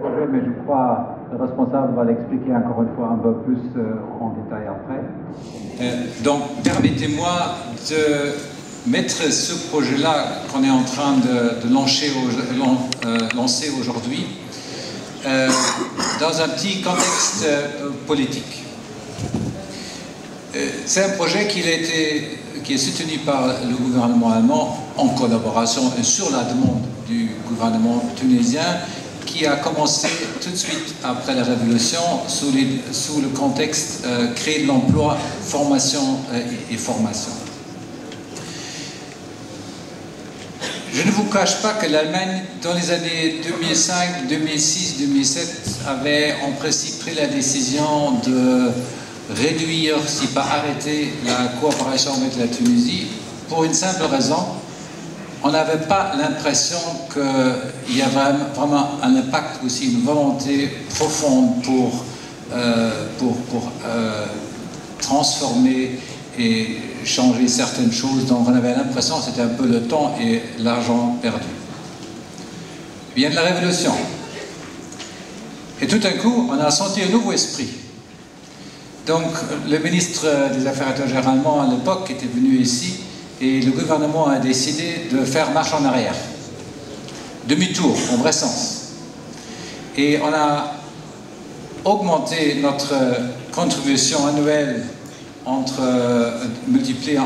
projet, mais je crois que le responsable va l'expliquer encore une fois un peu plus en détail après. Donc, permettez-moi de mettre ce projet-là qu'on est en train de lancer aujourd'hui dans un petit contexte politique. C'est un projet qui est soutenu par le gouvernement allemand en collaboration et sur la demande du gouvernement tunisien, qui a commencé tout de suite après la révolution sous le contexte créer de l'emploi, formation et formation. Je ne vous cache pas que l'Allemagne, dans les années 2005, 2006, 2007, avait en principe pris la décision de réduire, si pas arrêter, la coopération avec la Tunisie, pour une simple raison. On n'avait pas l'impression qu'il y avait vraiment un impact, aussi une volonté profonde pour transformer et changer certaines choses. Donc on avait l'impression que c'était un peu le temps et l'argent perdu. Vient de la Révolution. Et tout d'un coup, on a senti un nouveau esprit. Donc le ministre des Affaires étrangères allemand à l'époque était venu ici et le gouvernement a décidé de faire marche en arrière. Demi-tour, en vrai sens. Et on a augmenté notre contribution annuelle multipliée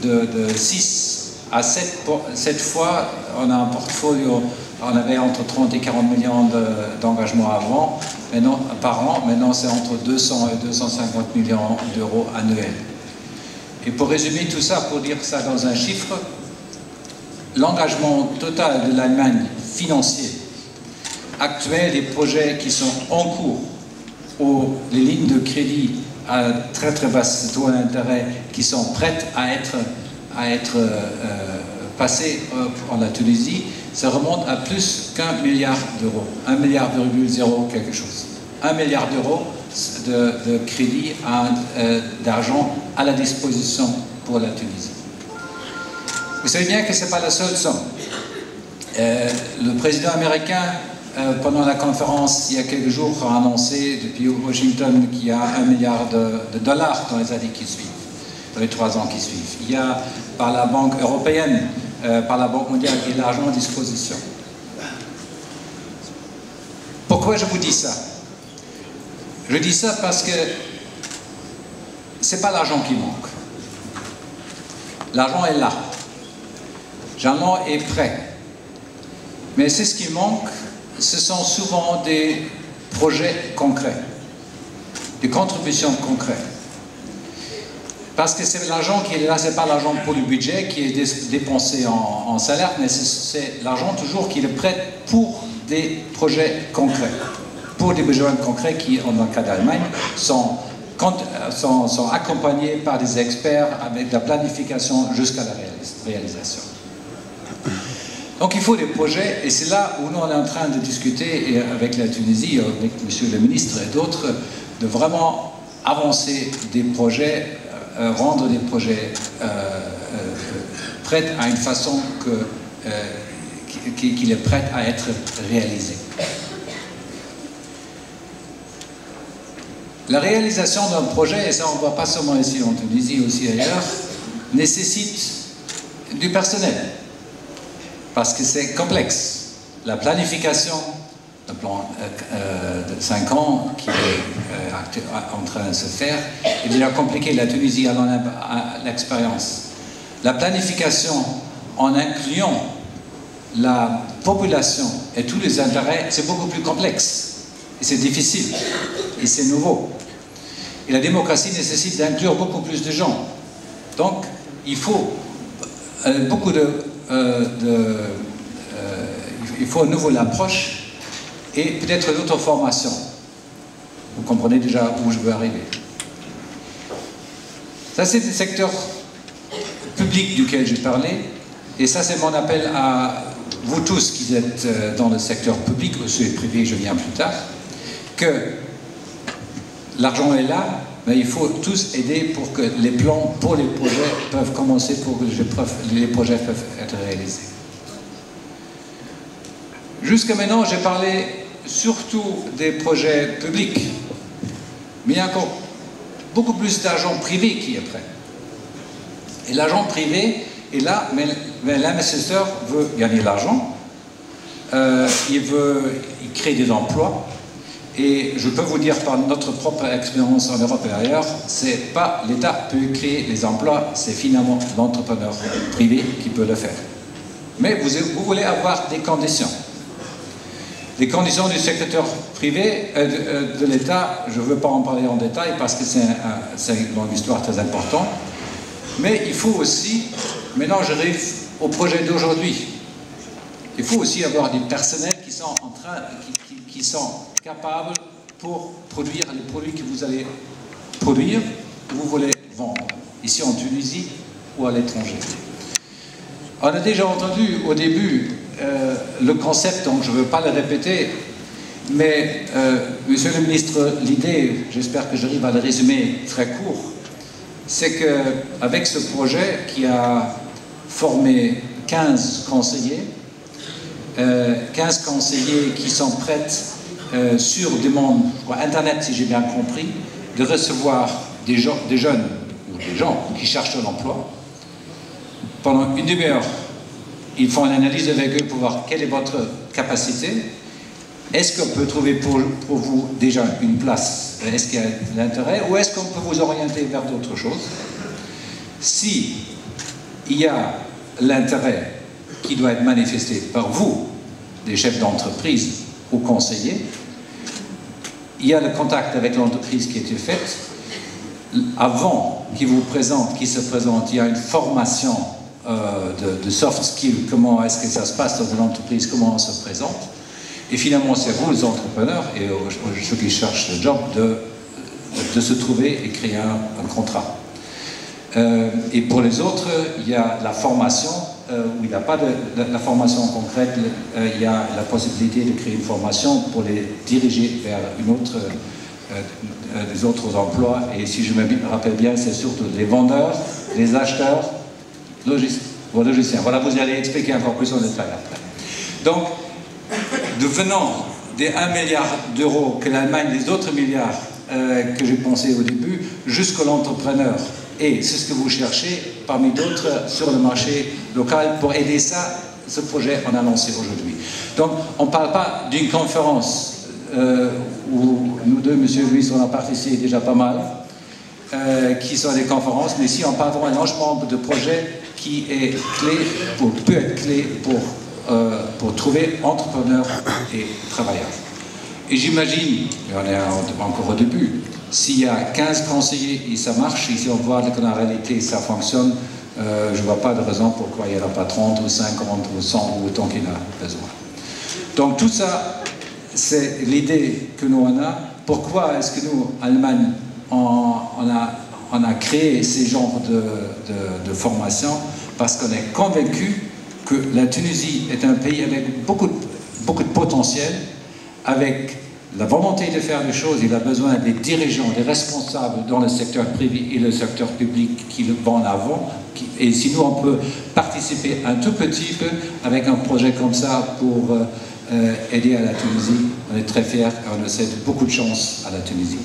de 6 à 7 fois. On a un portfolio, on avait entre 30 et 40 millions d'engagements avant, par an. Maintenant, c'est entre 200 et 250 millions d'euros annuels. Et pour résumer tout ça, pour dire ça dans un chiffre, l'engagement total de l'Allemagne financier actuel, les projets qui sont en cours, les lignes de crédit à très très basse taux d'intérêt qui sont prêtes à être passées en la Tunisie, ça remonte à plus qu'1 milliard d'euros, 1,0 milliard quelque chose. 1 milliard d'euros de crédit, d'argent à la disposition pour la Tunisie. Vous savez bien que ce n'est pas la seule somme. Le président américain, pendant la conférence il y a quelques jours, a annoncé depuis Washington qu'il y a 1 milliard de dollars dans les années qui suivent, dans les 3 ans qui suivent. Il y a par la Banque européenne, par la Banque mondiale, il y a de l'argent à disposition. Pourquoi je vous dis ça? Je dis ça parce que ce n'est pas l'argent qui manque. L'argent est là. L'argent est prêt. Mais c'est ce qui manque, ce sont souvent des projets concrets, des contributions concrètes. Parce que c'est l'argent qui est là, ce n'est pas l'argent pour le budget qui est dépensé en salaire, mais c'est l'argent toujours qui est prêt pour des projets concrets. Pour des besoins concrets qui, dans le cas d'Allemagne, sont accompagnés par des experts avec de la planification jusqu'à la réalisation. Donc il faut des projets, et c'est là où nous on est en train de discuter avec la Tunisie, avec Monsieur le ministre et d'autres, de vraiment avancer des projets, rendre des projets prêts à une façon qu'il est prêt à être réalisé. La réalisation d'un projet, et ça on ne voit pas seulement ici en Tunisie, aussi ailleurs, nécessite du personnel. Parce que c'est complexe. La planification, le plan de 5 ans qui est en train de se faire, est déjà compliqué. La Tunisie a l'expérience. La planification, en incluant la population et tous les intérêts, c'est beaucoup plus complexe. Et c'est difficile. Et c'est nouveau. Et la démocratie nécessite d'inclure beaucoup plus de gens. Donc, il faut il faut à nouveau l'approche et peut-être d'autres formations. Vous comprenez déjà où je veux arriver. Ça, c'est le secteur public duquel j'ai parlé. Et ça, c'est mon appel à vous tous qui êtes dans le secteur public, ou ceux privés, je viens plus tard, que l'argent est là, mais il faut tous aider pour que les plans pour les projets peuvent commencer, pour que les projets peuvent être réalisés. Jusqu'à maintenant, j'ai parlé surtout des projets publics. Mais il y a encore beaucoup plus d'argent privé qui est prêt. Et l'argent privé est là, mais l'investisseur veut gagner de l'argent, il crée des emplois. Et je peux vous dire par notre propre expérience en Europe et ailleurs, c'est pas l'État qui peut créer les emplois, c'est finalement l'entrepreneur privé qui peut le faire. Mais vous voulez avoir des conditions. Les conditions du secteur privé, de l'État, je ne veux pas en parler en détail parce que c'est une histoire très importante. Mais il faut aussi, maintenant j'arrive au projet d'aujourd'hui, il faut aussi avoir des personnels qui sont qui sont capables pour produire les produits que vous allez produire, que vous voulez vendre, ici en Tunisie ou à l'étranger. On a déjà entendu au début le concept, donc je ne veux pas le répéter, mais Monsieur le ministre, l'idée, j'espère que j'arrive à le résumer très court, c'est qu'avec ce projet qui a formé 15 conseillers qui sont prêts sur demande, Internet si j'ai bien compris, de recevoir des jeunes ou des gens qui cherchent de l'emploi. Pendant une demi-heure, ils font une analyse avec eux pour voir quelle est votre capacité. Est-ce qu'on peut trouver pour vous déjà une place? Est-ce qu'il y a de l'intérêt? Ou est-ce qu'on peut vous orienter vers d'autres choses? Si il y a l'intérêt qui doit être manifesté par vous, des chefs d'entreprise ou conseillers, il y a le contact avec l'entreprise qui a été faite. Avant qu'il se présente, il y a une formation de soft skills, comment est-ce que ça se passe dans une entreprise, comment on se présente. Et finalement, c'est vous, les entrepreneurs, et ceux qui cherchent le job, de se trouver et créer un contrat. Et pour les autres, il y a la formation, où il n'y a pas de la formation concrète, il y a la possibilité de créer une formation pour les diriger vers des autres emplois. Et si je me rappelle bien, c'est surtout les vendeurs, les acheteurs, logiciens. Voilà, vous allez expliquer encore plus en détail après. Donc, devenant des 1 milliard d'euros que l'Allemagne, les autres milliards que j'ai pensé au début, jusqu'à l'entrepreneur. Et c'est ce que vous cherchez, parmi d'autres, sur le marché local pour aider ça, ce projet on a lancé aujourd'hui. Donc, on ne parle pas d'une conférence où nous deux, Monsieur Luis, on a participé déjà pas mal, qui sont des conférences, mais ici on parle d'un lancement de projet qui est peut être clé pour trouver entrepreneurs et travailleurs. Et j'imagine, et on est encore au début, s'il y a 15 conseillers et ça marche, et si on voit que en réalité ça fonctionne, je ne vois pas de raison pourquoi il n'y en a pas 30 ou 50 ou 100 ou autant qu'il a besoin. Donc tout ça, c'est l'idée que nous on a. Pourquoi est-ce que nous, Allemagne, on a créé ces genres de formation? Parce qu'on est convaincu que la Tunisie est un pays avec beaucoup de potentiel, avec la volonté de faire des choses. Il a besoin des dirigeants, des responsables dans le secteur privé et le secteur public qui le vont en avant. Et si nous, on peut participer un tout petit peu avec un projet comme ça pour aider à la Tunisie, on est très fiers et on souhaite beaucoup de chance à la Tunisie.